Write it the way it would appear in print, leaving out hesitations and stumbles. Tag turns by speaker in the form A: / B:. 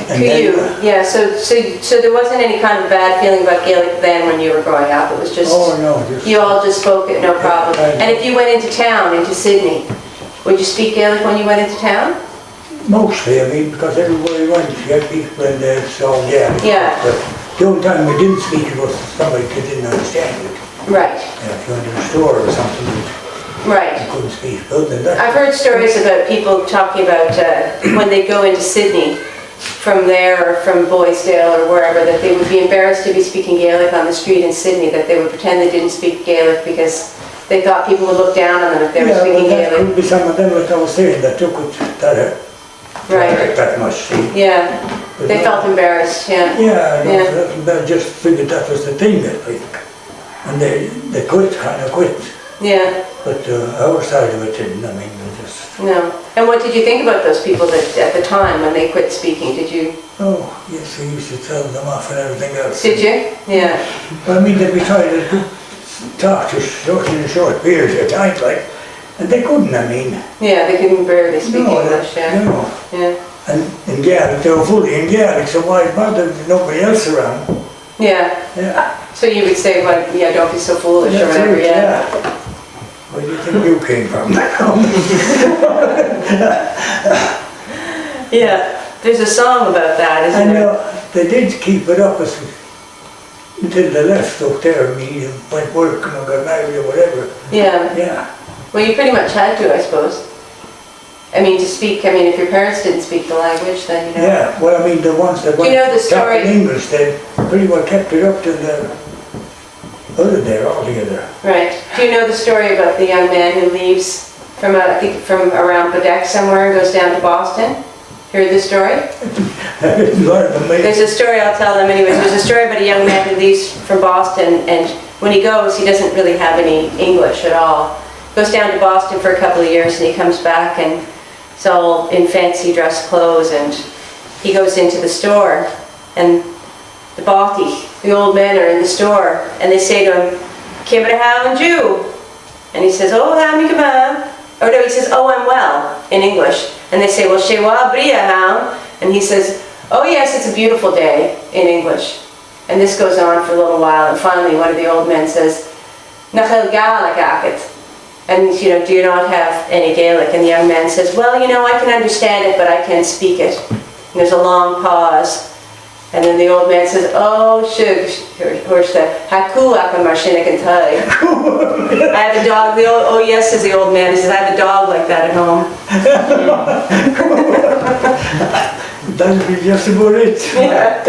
A: For you, yeah, so there wasn't any kind of bad feeling about Gaelic then when you were growing up, it was just,
B: Oh, no,
A: you all just spoke it, no problem. And if you went into town, into Sydney, would you speak Gaelic when you went into town?
B: mostly, I mean, because everywhere you went, you had people in there, so yeah.
A: Yeah.
B: But the only time we didn't speak it was somebody who didn't understand it.
A: Right.
B: Yeah, if you went to the store or something,
A: Right.
B: you couldn't speak. Other than that,
A: I've heard stories about people talking about when they go into Sydney from there or from Boysdale or wherever, that they would be embarrassed to be speaking Gaelic on the street in Sydney, that they would pretend they didn't speak Gaelic because they thought people would look down on them if they were speaking
B: that
A: Gaelic.
B: could be some of them, like I was saying, that took it that much. See.
A: Yeah, they felt embarrassed, yeah.
B: Yeah, they just figured that was the thing, that like, and they kind of quit.
A: Yeah.
B: But our side of it didn't, I mean, we just...
A: No. And what did you think about those people that at the time when they quit speaking? Did you...
B: Oh, yes, we used to tell them off and everything else.
A: Did you? Yeah.
B: But I mean, they'd be trying to talk to short in a short period of time, like, and they couldn't, I mean.
A: Yeah, they couldn't barely speak English, yeah.
B: No.
A: Yeah.
B: And in Gaelic, they were fully in Gaelic, so why bother with nobody else around?
A: Yeah.
B: Yeah.
A: So you would say, well, yeah, don't be so foolish or
B: That's
A: whatever,
B: it,
A: yeah.
B: Where do you think you came from?
A: Yeah, there's a song about that, isn't
B: And
A: there?
B: they did keep it up until they left up there. I mean, went working or got married or whatever.
A: Yeah.
B: Yeah.
A: Well, you pretty much had to, I suppose. I mean, to speak, I mean, if your parents didn't speak the language, then, you know.
B: Yeah, well, I mean, the ones that
A: Do you know the story?
B: talked in English, they pretty well kept it up to the other there altogether.
A: Right. Do you know the story about the young man who leaves from, I think, from around Quebec somewhere and goes down to Boston? Heard the story?
B: I didn't learn them.
A: There's a story, I'll tell them anyways. There's a story about a young man who leaves from Boston, and when he goes, he doesn't really have any English at all. Goes down to Boston for a couple of years, and he comes back, and it's all in fancy dress clothes, and he goes into the store, and the bothy, the old men are in the store, and they say to him, "Kibra how and you?" And he says, "Oh, how me kebab." Oh no, he says, "Oh, I'm well," in English. And they say, "Well, shewa bria how?" And he says, "Oh yes, it's a beautiful day," in English. And this goes on for a little while, and finally one of the old men says, "Nachel gaelic akit." And, you know, "Do you not have any Gaelic?" And the young man says, "Well, you know, I can understand it, but I can't speak it." And there's a long pause. And then the old man says, "Oh, shug, haku akamashinikantay." I have a dog, oh yes, says the old man. He says, "I have a dog like that at home."
B: That'd be just about it.
A: Yeah.